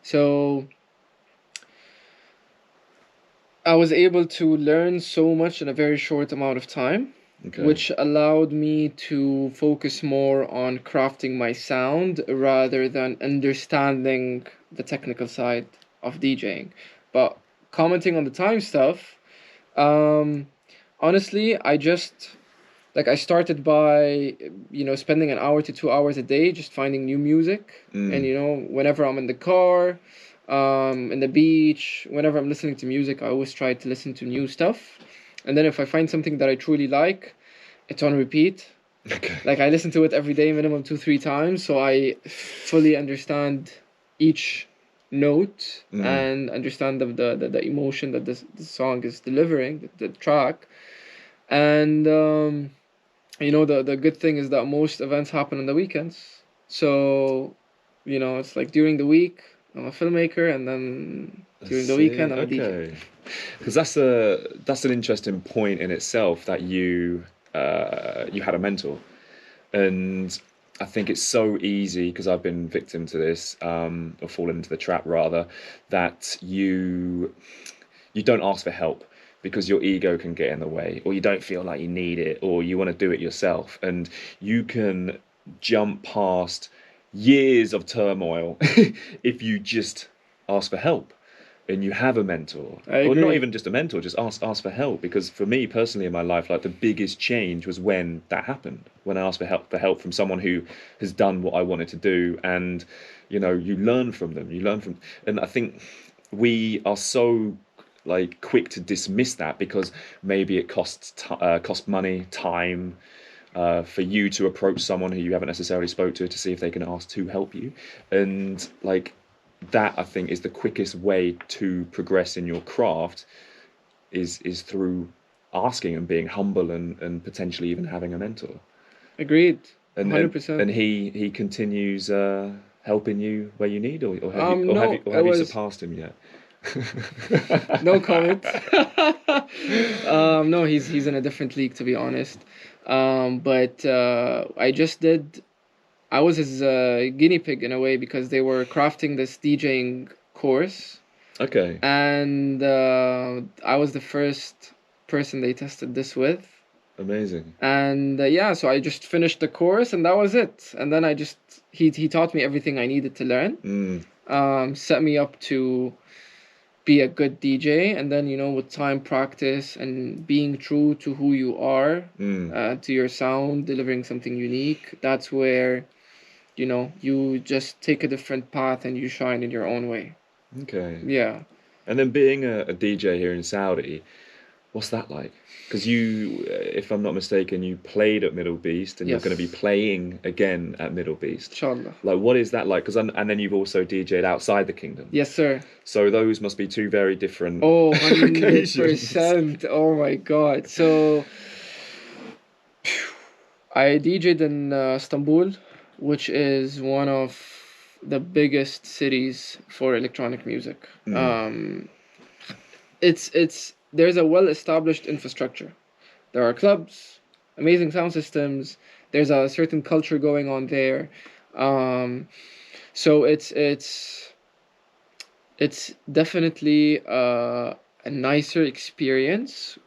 So I was able to learn so much in a very short amount of time. Okay. which allowed me to focus more on crafting my sound rather than understanding the technical side of DJing. But commenting on the time stuff, um, honestly, I started by, spending an hour to 2 hours a day just finding new music. And, whenever I'm in the car, in the beach, whenever I'm listening to music, I always try to listen to new stuff. And then if I find something that I truly like, it's on repeat. Okay. Like I listen to it every day, minimum 2-3 times, so I fully understand each note and understand the emotion that the song is delivering, the track. And the good thing is that most events happen on the weekends. So, it's like during the week I'm a filmmaker, and then during the weekend I'm a DJ. Okay. Because that's an interesting point in itself, that you had a mentor, and I think it's so easy, because I've been victim to this, or fallen into the trap rather, that you don't ask for help because your ego can get in the way, or you don't feel like you need it, or you want to do it yourself, and you can jump past years of turmoil if you just ask for help and you have a mentor. I Or not agree. even just a mentor, just ask for help. Because for me personally in my life, like the biggest change was when that happened, when I asked for help from someone who has done what I wanted to do. And you learn from them, and I think we are so like quick to dismiss that, because maybe it cost money, time, for you to approach someone who you haven't necessarily spoke to see if they can ask to help you. And like that, I think, is the quickest way to progress in your craft, is through asking and being humble, and potentially even having a mentor. Agreed. And 100%. and he continues helping you where you need, or have you No, it have you was surpassed him yet? no comment. No, he's in a different league, to be honest. But I was his guinea pig in a way, because they were crafting this DJing course, Okay. and I was the first person they tested this with. Amazing. And yeah, so I just finished the course, and that was it. And then he taught me everything I needed to learn. Set me up to be a good DJ, and then with time, practice, and being true to who you are, to your sound, delivering something unique. That's where you just take a different path and you shine in your own way. Okay. Yeah. And then being a DJ here in Saudi, what's that like? Because you, if I'm not mistaken, you played at Middle Beast, and you're Yes. going to be playing again at Middle Beast. Inshallah. Like, what is that like? Because and then you've also DJ'd outside the kingdom. Yes, sir. So those must be two very different Oh, occasions. 100%. Oh my God. So I DJ'd in Istanbul, which is one of the biggest cities for electronic music. There's a well-established infrastructure. There are clubs, amazing sound systems. There's a certain culture going on there. So it's definitely a nicer experience,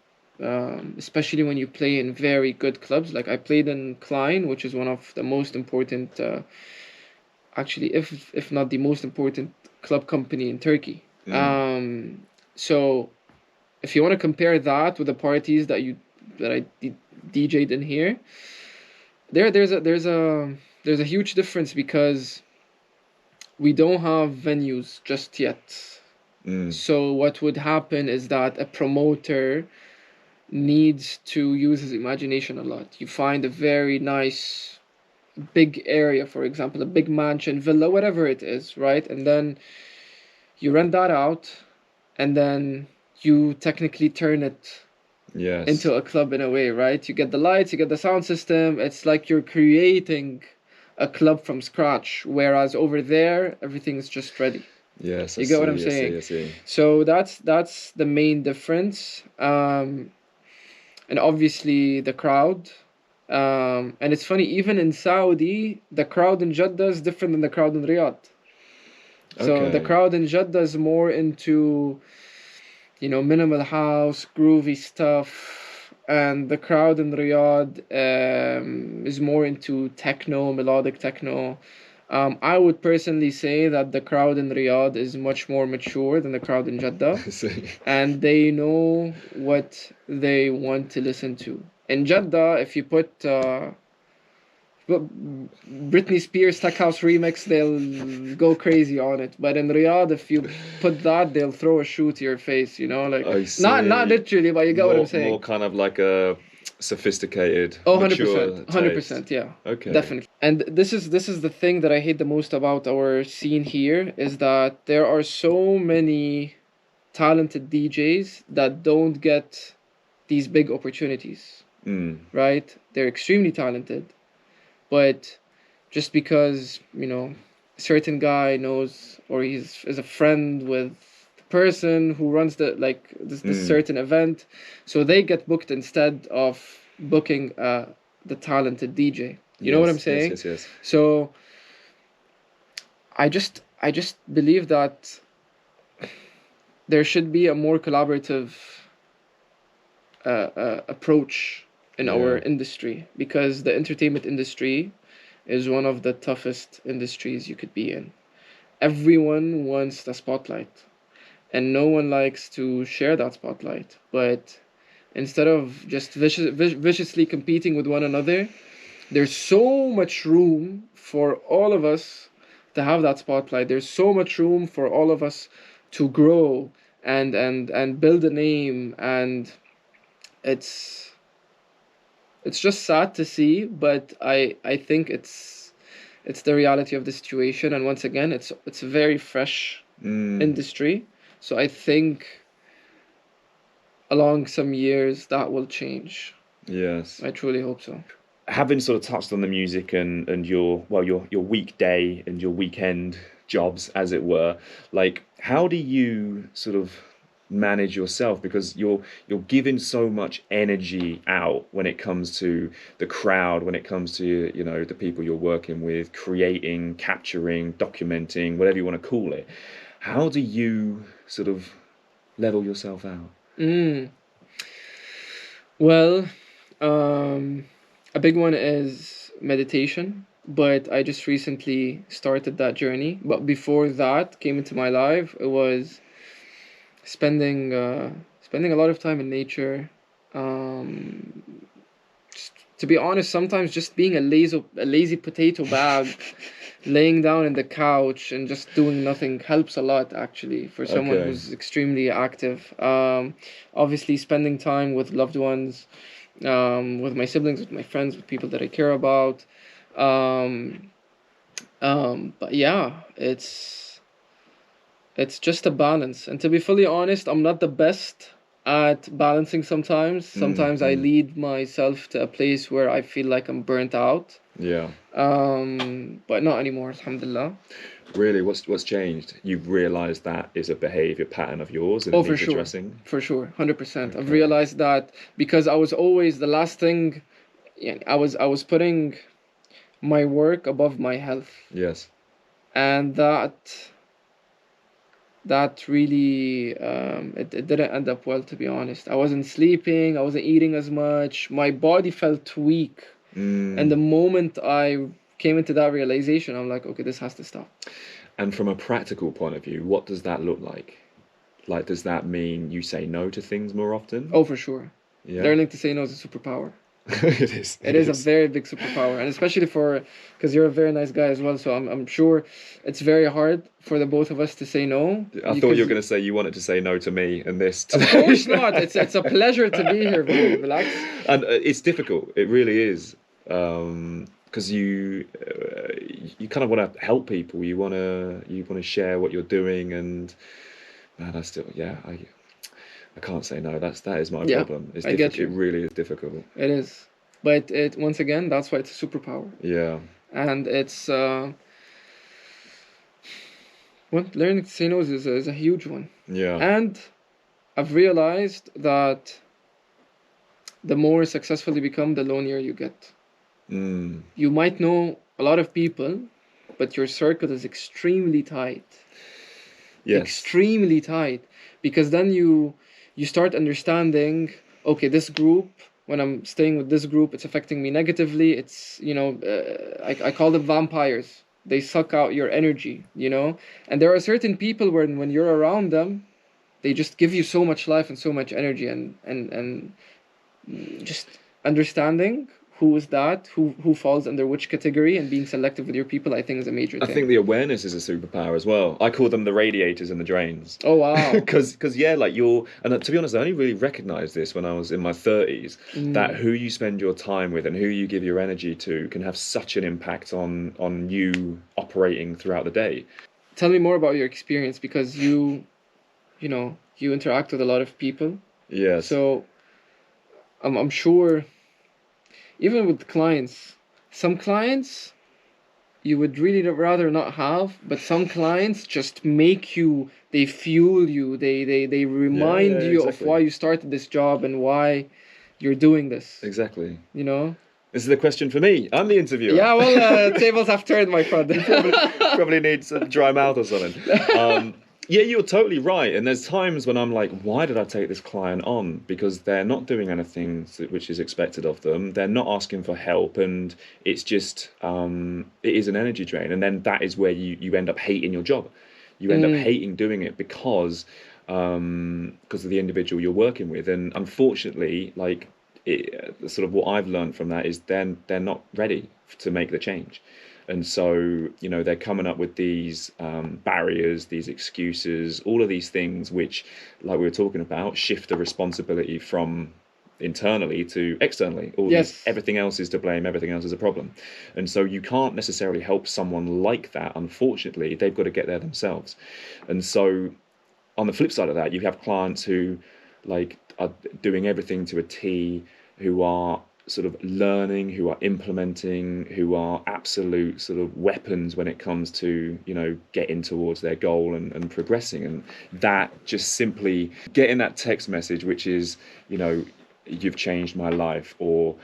especially when you play in very good clubs. Like I played in Klein, which is one of the most important, actually, if not the most important club company in Turkey. So if you want to compare that with the parties that I DJ'd in here, there's a huge difference, because we don't have venues just yet. So what would happen is that a promoter needs to use his imagination a lot. You find a very nice big area, for example, a big mansion, villa, whatever it is, right? And then you rent that out, and then you technically turn it Yes. into a club in a way, right? You get the lights, you get the sound system. It's like you're creating a club from scratch, whereas over there everything is just ready. Yes. You get what I'm saying? I see. So that's the main difference. And obviously the crowd. And it's funny, even in Saudi, the crowd in Jeddah is different than the crowd in Riyadh. So the Okay. crowd in Jeddah is more into, minimal house, groovy stuff, and the crowd in Riyadh is more into techno, melodic techno. I would personally say that the crowd in Riyadh is much more mature than the crowd in Jeddah, So, and they know what they want to listen to. In Jeddah, if you put Britney Spears Tech House remix, they'll go crazy on it. But in Riyadh, if you put that, they'll throw a shoe to your face. You know, like I not see. literally, but you get what I'm More saying. kind of like a sophisticated, Oh, mature 100%, 100%, taste. yeah, Okay. definitely. And this is the thing that I hate the most about our scene here is that there are so many talented DJs that don't get these big opportunities, Mm. right? They're extremely talented, but just because, a certain guy knows or he's is a friend with the person who runs this Mm. certain event, so they get booked instead of booking the talented DJ. You know what I'm Yes, yes, saying? yes, yes. So I just believe that there should be a more collaborative approach in our Yeah. industry, because the entertainment industry is one of the toughest industries you could be in. Everyone wants the spotlight, and no one likes to share that spotlight. But instead of just viciously competing with one another, there's so much room for all of us to have that spotlight. There's so much room for all of us to grow and build a name, and it's it's just sad to see, but I think it's the reality of the situation. And once again, it's a very fresh Mm. industry, so I think along some years that will change. Yes. I truly hope so. Having sort of touched on the music and your weekday and your weekend jobs, as it were, like how do you sort of manage yourself, because you're giving so much energy out when it comes to the crowd, when it comes to the people you're working with, creating, capturing, documenting, whatever you want to call it. How do you sort of level yourself out? Mm. Well, a big one is meditation, but I just recently started that journey. But before that came into my life, it was spending a lot of time in nature. Um, just, to be honest, sometimes just being a lazy potato bag, laying down in the couch and just doing nothing helps a lot actually for someone Okay. who's extremely active. Obviously, spending time with loved ones, with my siblings, with my friends, with people that I care about. Um, but yeah, it's just a balance. And to be fully honest, I'm not the best at balancing sometimes. Mm, Sometimes I mm. lead myself to a place where I feel like I'm burnt out. Yeah. But not anymore, alhamdulillah. Really, what's changed? You've realised that is a behaviour pattern of yours and Oh, it for needs sure. addressing. For sure. 100%. I've Okay. realized that because I was always the last thing, yeah, I was putting my work above my health. Yes. And that really it didn't end up well, to be honest. I wasn't sleeping, I wasn't eating as much, my body felt weak. And the Mm. moment I came into that realization, I'm like, okay, this has to stop. And from a practical point of view, what does that look like? Like, does that mean you say no to things more often? Oh, for sure. Yeah. Learning to say no is a superpower. It is. It is a very big superpower, and especially because you're a very nice guy as well. So I'm sure it's very hard for the both of us to say no. I thought you were going to say you wanted to say no to me and this Of today. course not. It's a pleasure to be here, bro. Relax. And it's difficult. It really is. Because you kind of want to help people. You want to share what you're doing, and man, I can't say no. That is my Yeah, problem. It's I get difficult. It you. really is difficult. It is, but it once again, that's why it's a superpower, Yeah. and it's learning to say no is a huge one. Yeah. And I've realized that the more successful you become, the lonelier you get. Mm. You might know a lot of people, but your circle is extremely tight. Yes. Extremely tight. Because then you start understanding, okay, this group when I'm staying with this group, it's affecting me negatively. It's, I call them vampires. They suck out your energy, and there are certain people when you're around them, they just give you so much life and so much energy, and just understanding who is that, who falls under which category, and being selective with your people, I think is a major I thing. think the awareness is a superpower as well. I call them the radiators and the drains. Oh wow. Because yeah, like to be honest, I only really recognized this when I was in my 30s, that who you spend your time with and who you give your energy to can have such an impact on you operating throughout the day. Tell me more about your experience, because you interact with a lot of people. Yes. So I'm sure, even with clients, some clients you would really rather not have, but some clients just make you, they fuel you, they remind you exactly. of why you started this job and why you're doing this. Exactly. This is the question for me. I'm the interviewer. Yeah, well, tables have turned, my friend. probably needs a dry mouth or something. Yeah, you're totally right. And there's times when I'm like, why did I take this client on? Because they're not doing anything which is expected of them. They're not asking for help. And it's just, it is an energy drain. And then that is where you end up hating your job. You end up hating doing it because of the individual you're working with. And unfortunately, sort of what I've learned from that is they're not ready to make the change. And so, they're coming up with these barriers, these excuses, all of these things which, like we were talking about, shift the responsibility from internally to externally. Everything else is to blame, everything else is a problem. And so you can't necessarily help someone like that, unfortunately. They've got to get there themselves. And so on the flip side of that, you have clients who are doing everything to a T, who are sort of learning, who are implementing, who are absolute sort of weapons when it comes to, getting towards their goal and progressing. And that just simply getting that text message, which is, you've changed my life, or,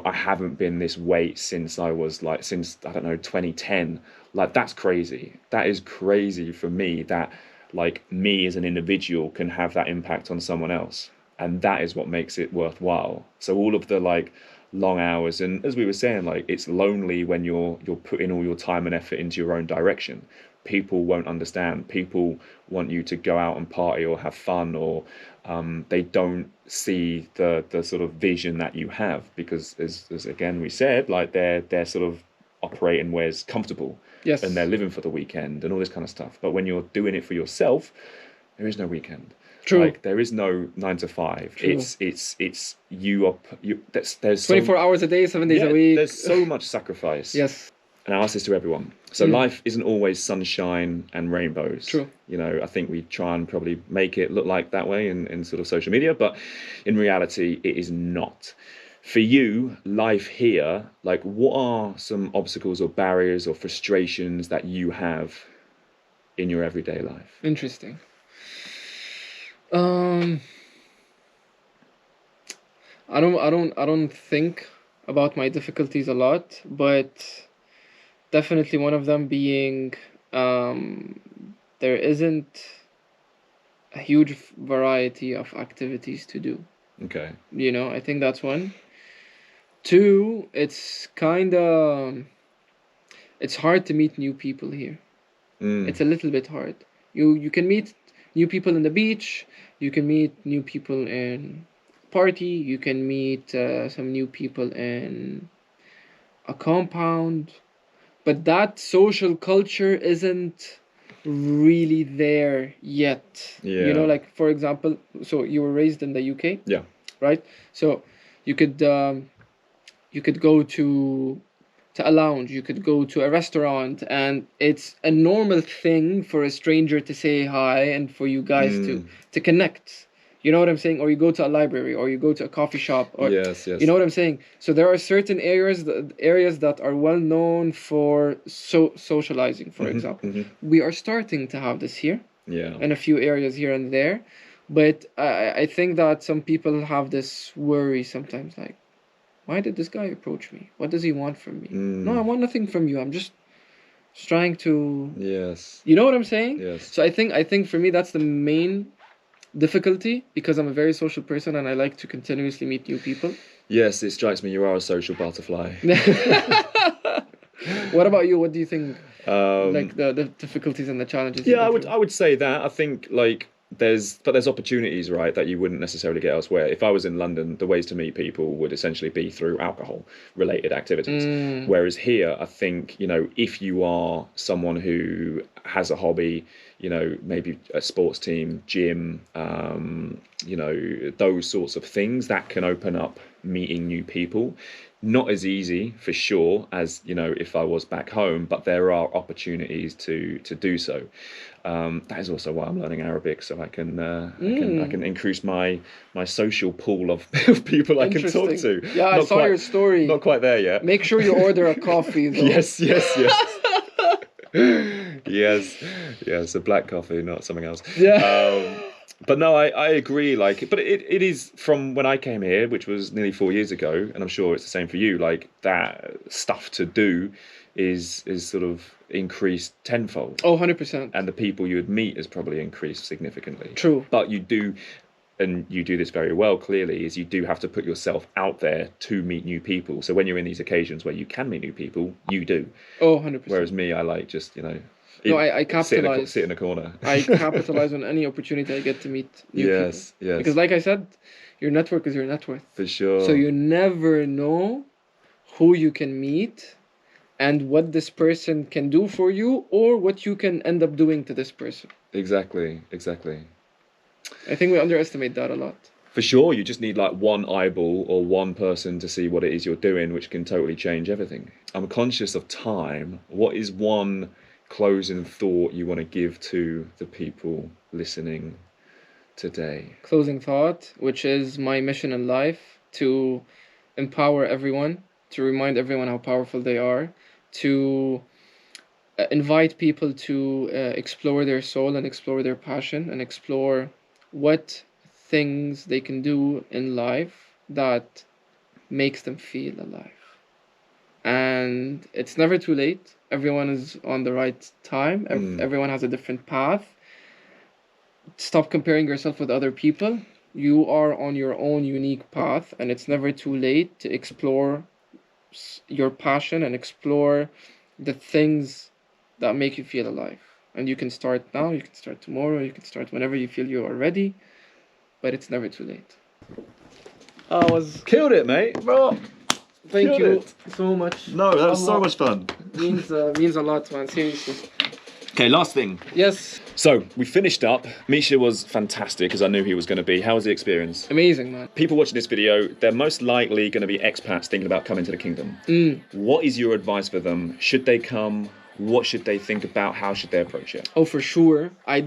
I haven't been this weight since I was since, I don't know, 2010. That's crazy. That is crazy for me, that me as an individual can have that impact on someone else. And that is what makes it worthwhile. So all of the long hours, and as we were saying, it's lonely when you're putting all your time and effort into your own direction. People won't understand. People want you to go out and party or have fun, or they don't see the sort of vision that you have, because as again we said, they're sort of operating where it's comfortable. Yes. And they're living for the weekend and all this kind of stuff. But when you're doing it for yourself, there is no weekend. True. There is no 9 to 5. True. It's you. There's 24 hours a day, 7 days a week. There's so much sacrifice. Yes. And I ask this to everyone. So life isn't always sunshine and rainbows. True. I think we try and probably make it look like that way in sort of social media, but in reality, it is not. For you, life here, what are some obstacles or barriers or frustrations that you have in your everyday life? Interesting. I don't think about my difficulties a lot, but definitely one of them being there isn't a huge variety of activities to do. Okay. I think that's one. Two, it's hard to meet new people here. It's a little bit hard. You can meet new people in the beach, you can meet new people in party, you can meet some new people in a compound, but that social culture isn't really there yet. Yeah. For example, so you were raised in the UK? Yeah. Right? So you could go to a lounge, you could go to a restaurant, and it's a normal thing for a stranger to say hi and for you guys to connect. You know what I'm saying? Or you go to a library, or you go to a coffee shop, or yes. You know what I'm saying? So there are certain areas that are well known for socializing, for example. We are starting to have this here. Yeah. In a few areas here and there, but I think that some people have this worry sometimes, why did this guy approach me? What does he want from me? No, I want nothing from you. I'm just trying to... Yes. You know what I'm saying? Yes. So I think for me that's the main difficulty, because I'm a very social person and I like to continuously meet new people. Yes, it strikes me you are a social butterfly. What about you? What do you think? Um, Like the difficulties and the challenges. you've Yeah, been through? I would say that. I think like there's opportunities, right, that you wouldn't necessarily get elsewhere. If I was in London, the ways to meet people would essentially be through alcohol related activities. Whereas here, I think, if you are someone who has a hobby, maybe a sports team, gym, those sorts of things that can open up meeting new people. Not as easy for sure as if I was back home, but there are opportunities to do so. That is also why I'm learning Arabic, so I can increase my social pool of people I can talk Interesting. to. Yeah, I saw your story. Not quite there yet. Make sure you order a coffee, though. Yes. Yes, a black coffee, not something else. Yeah. But no, I agree. But it is from when I came here, which was nearly 4 years ago, and I'm sure it's the same for you. Like that stuff to do is sort of increased tenfold. Oh, 100%. And the people you would meet has probably increased significantly. True. But you do, and you do this very well clearly, is you do have to put yourself out there to meet new people. So when you're in these occasions where you can meet new people, you do. Oh, 100%. Whereas me, I like just, No, I capitalize. Sit in a corner. I capitalize on any opportunity I get to meet new people. Yes. Because like I said, your network is your net worth. For sure. So you never know who you can meet and what this person can do for you or what you can end up doing to this person. Exactly. I think we underestimate that a lot. For sure, you just need like one eyeball or one person to see what it is you're doing, which can totally change everything. I'm conscious of time. What is one closing thought you want to give to the people listening today? Closing thought, which is my mission in life, to empower everyone, to remind everyone how powerful they are, to invite people to explore their soul and explore their passion and explore what things they can do in life that makes them feel alive. And it's never too late. Everyone is on the right time. Everyone has a different path. Stop comparing yourself with other people. You are on your own unique path, and it's never too late to explore your passion and explore the things that make you feel alive. And you can start now, you can start tomorrow, you can start whenever you feel you are ready, but it's never too late. I was Killed it, mate. bro. Thank Killed you it. so much. No, that was so Allah. much fun. Means a lot, man. Seriously. Okay, last thing. Yes. So we finished up. Misha was fantastic, as I knew he was going to be. How was the experience? Amazing, man. People watching this video, they're most likely going to be expats thinking about coming to the kingdom. What is your advice for them? Should they come? What should they think about? How should they approach it? Oh, for sure. I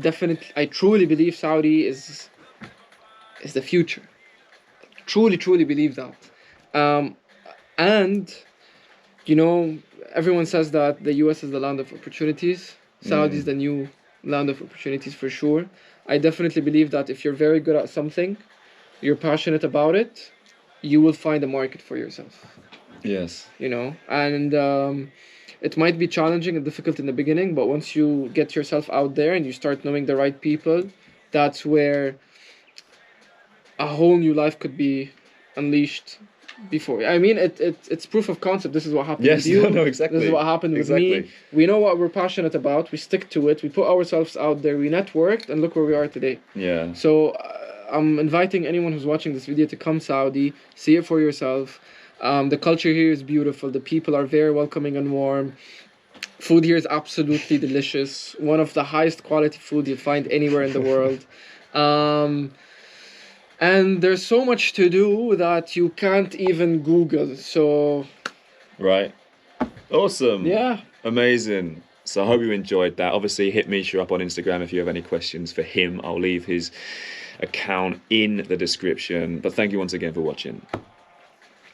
truly believe Saudi is the future. Truly believe that. And, everyone says that the US is the land of opportunities. Saudi is the new land of opportunities for sure. I definitely believe that if you're very good at something, you're passionate about it, you will find a market for yourself. Yes. And it might be challenging and difficult in the beginning, but once you get yourself out there and you start knowing the right people, that's where a whole new life could be unleashed before. I mean, it's proof of concept. This is what happened with you. No, exactly. This is what happened with me. We know what we're passionate about. We stick to it. We put ourselves out there. We networked, and look where we are today. Yeah. So I'm inviting anyone who's watching this video to come Saudi, see it for yourself. The culture here is beautiful. The people are very welcoming and warm. Food here is absolutely delicious. One of the highest quality food you'll find anywhere in the world. And there's so much to do that you can't even Google. So, Right. Awesome. yeah. Amazing. So I hope you enjoyed that. Obviously, hit Misha up on Instagram if you have any questions for him. I'll leave his account in the description. But thank you once again for watching.